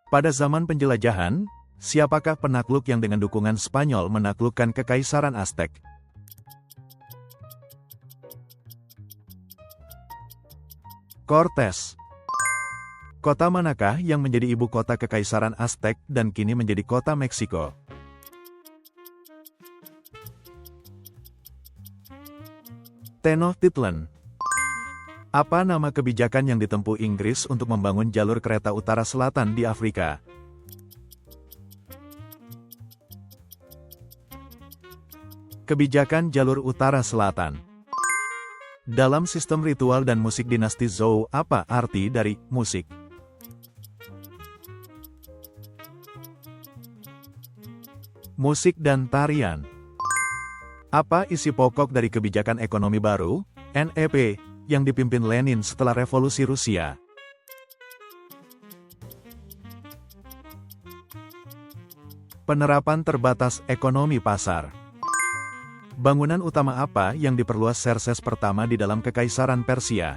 Pada zaman penjelajahan, siapakah penakluk yang dengan dukungan Spanyol menaklukkan Kekaisaran Aztec? Cortés. Kota manakah yang menjadi ibu kota Kekaisaran Aztec dan kini menjadi kota Meksiko? Tenochtitlan. Apa nama kebijakan yang ditempuh Inggris untuk membangun jalur kereta utara selatan di Afrika? Kebijakan jalur utara selatan. Dalam sistem ritual dan musik dinasti Zhou, apa arti dari musik? Musik dan tarian. Apa isi pokok dari kebijakan ekonomi baru, NEP, yang dipimpin Lenin setelah revolusi Rusia? Penerapan terbatas ekonomi pasar. Bangunan utama apa yang diperluas Xerxes pertama di dalam Kekaisaran Persia?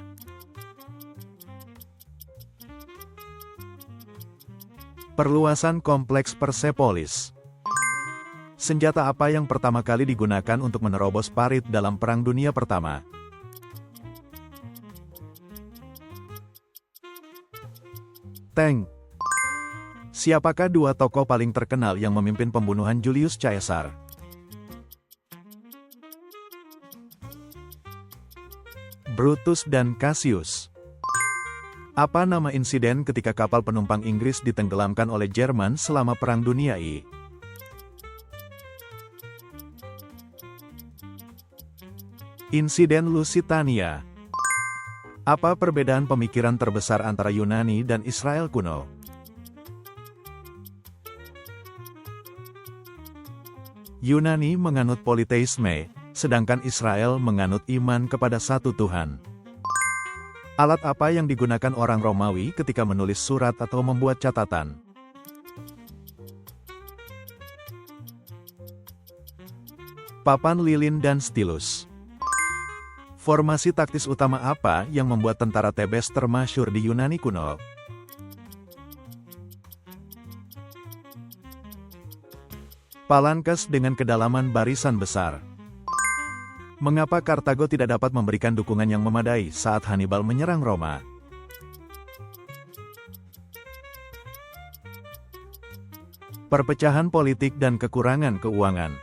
Perluasan kompleks Persepolis. Senjata apa yang pertama kali digunakan untuk menerobos parit dalam Perang Dunia Pertama? Tank. Siapakah dua tokoh paling terkenal yang memimpin pembunuhan Julius Caesar? Brutus dan Cassius. Apa nama insiden ketika kapal penumpang Inggris ditenggelamkan oleh Jerman selama Perang Dunia I? Insiden Lusitania. Apa perbedaan pemikiran terbesar antara Yunani dan Israel kuno? Yunani menganut politeisme, sedangkan Israel menganut iman kepada satu Tuhan. Alat apa yang digunakan orang Romawi ketika menulis surat atau membuat catatan? Papan lilin dan stilus. Formasi taktis utama apa yang membuat tentara Tebes termasyhur di Yunani kuno? Palankes dengan kedalaman barisan besar. Mengapa Kartago tidak dapat memberikan dukungan yang memadai saat Hannibal menyerang Roma? Perpecahan politik dan kekurangan keuangan.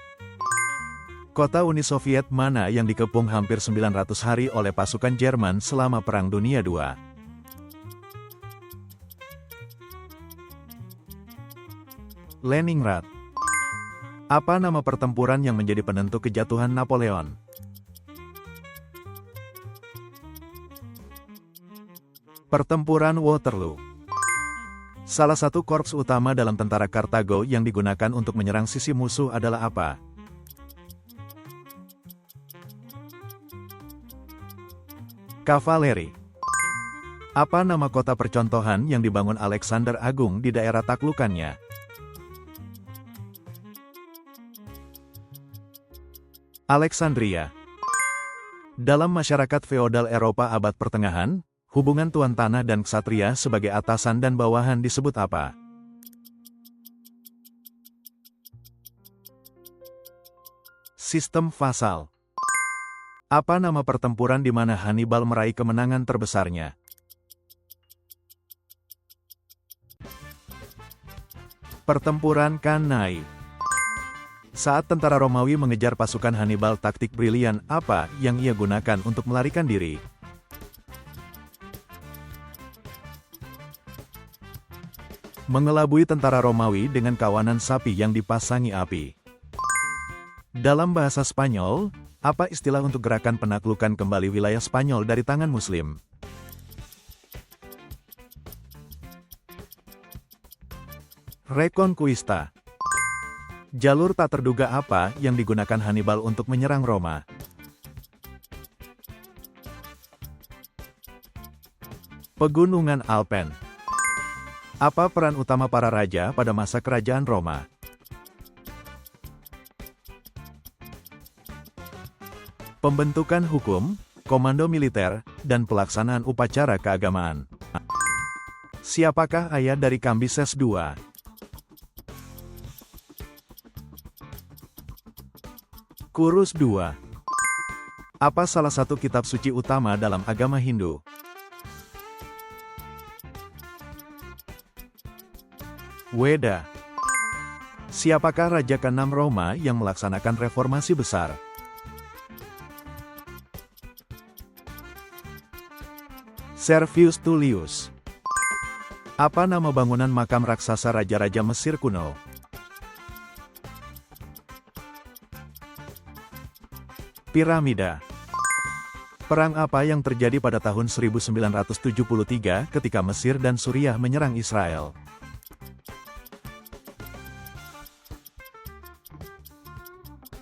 Kota Uni Soviet mana yang dikepung hampir 900 hari oleh pasukan Jerman selama Perang Dunia II? Leningrad. Apa nama pertempuran yang menjadi penentu kejatuhan Napoleon? Pertempuran Waterloo. Salah satu korps utama dalam tentara Kartago yang digunakan untuk menyerang sisi musuh adalah apa? Kavaleri. Apa nama kota percontohan yang dibangun Alexander Agung di daerah taklukannya? Alexandria. Dalam masyarakat feodal Eropa abad pertengahan, hubungan tuan tanah dan ksatria sebagai atasan dan bawahan disebut apa? Sistem vasal. Apa nama pertempuran di mana Hannibal meraih kemenangan terbesarnya? Pertempuran Cannae. Saat tentara Romawi mengejar pasukan Hannibal, taktik brilian apa yang ia gunakan untuk melarikan diri? Mengelabui tentara Romawi dengan kawanan sapi yang dipasangi api. Dalam bahasa Spanyol, apa istilah untuk gerakan penaklukan kembali wilayah Spanyol dari tangan Muslim? Reconquista. Jalur tak terduga apa yang digunakan Hannibal untuk menyerang Roma? Pegunungan Alpen. Apa peran utama para raja pada masa kerajaan Roma? Pembentukan hukum, komando militer, dan pelaksanaan upacara keagamaan. Siapakah ayah dari Kambises II? Kurus II. Apa salah satu kitab suci utama dalam agama Hindu? Weda. Siapakah Raja ke-6 Roma yang melaksanakan reformasi besar? Servius Tullius. Apa nama bangunan makam raksasa raja-raja Mesir kuno? Piramida. Perang apa yang terjadi pada tahun 1973 ketika Mesir dan Suriah menyerang Israel?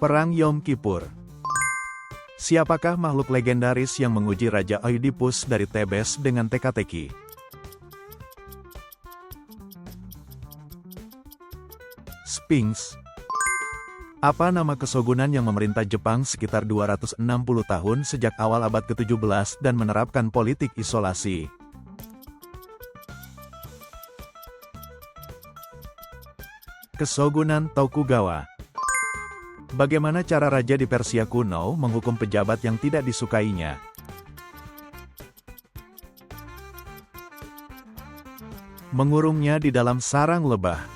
Perang Yom Kippur. Siapakah makhluk legendaris yang menguji Raja Oedipus dari Tebes dengan teka-teki? Sphinx. Apa nama kesogunan yang memerintah Jepang sekitar 260 tahun sejak awal abad ke-17 dan menerapkan politik isolasi? Kesogunan Tokugawa. Bagaimana cara raja di Persia kuno menghukum pejabat yang tidak disukainya? Mengurungnya di dalam sarang lebah.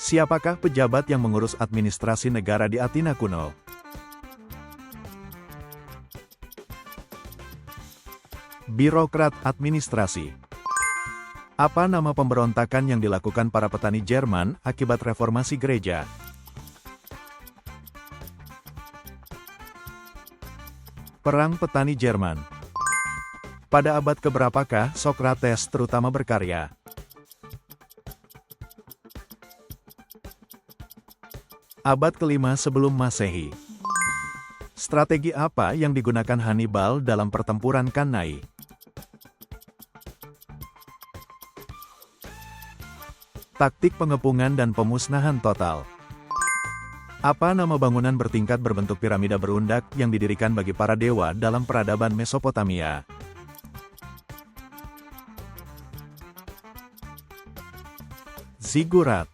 Siapakah pejabat yang mengurus administrasi negara di Athena kuno? Birokrat administrasi. Apa nama pemberontakan yang dilakukan para petani Jerman akibat reformasi gereja? Perang Petani Jerman. Pada abad keberapakah Socrates terutama berkarya? Abad ke-5 sebelum Masehi. Strategi apa yang digunakan Hannibal dalam pertempuran Cannae? Taktik pengepungan dan pemusnahan total. Apa nama bangunan bertingkat berbentuk piramida berundak yang didirikan bagi para dewa dalam peradaban Mesopotamia? Ziggurat.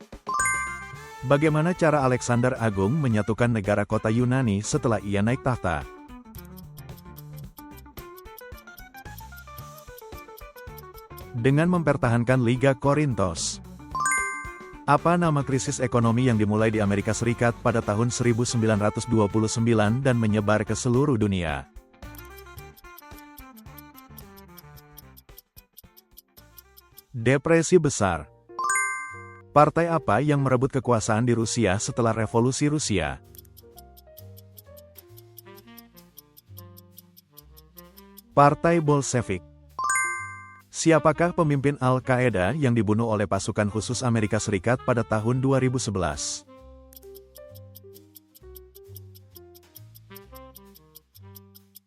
Bagaimana cara Alexander Agung menyatukan negara kota Yunani setelah ia naik tahta? Dengan mempertahankan Liga Korintos. Apa nama krisis ekonomi yang dimulai di Amerika Serikat pada tahun 1929 dan menyebar ke seluruh dunia? Depresi Besar. Partai apa yang merebut kekuasaan di Rusia setelah Revolusi Rusia? Partai Bolshevik. Siapakah pemimpin Al-Qaeda yang dibunuh oleh pasukan khusus Amerika Serikat pada tahun 2011?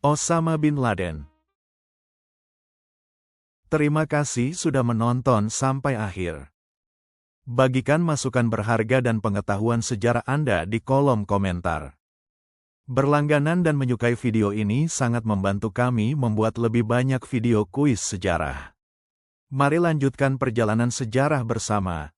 Osama bin Laden. Terima kasih sudah menonton sampai akhir. Bagikan masukan berharga dan pengetahuan sejarah Anda di kolom komentar. Berlangganan dan menyukai video ini sangat membantu kami membuat lebih banyak video kuis sejarah. Mari lanjutkan perjalanan sejarah bersama.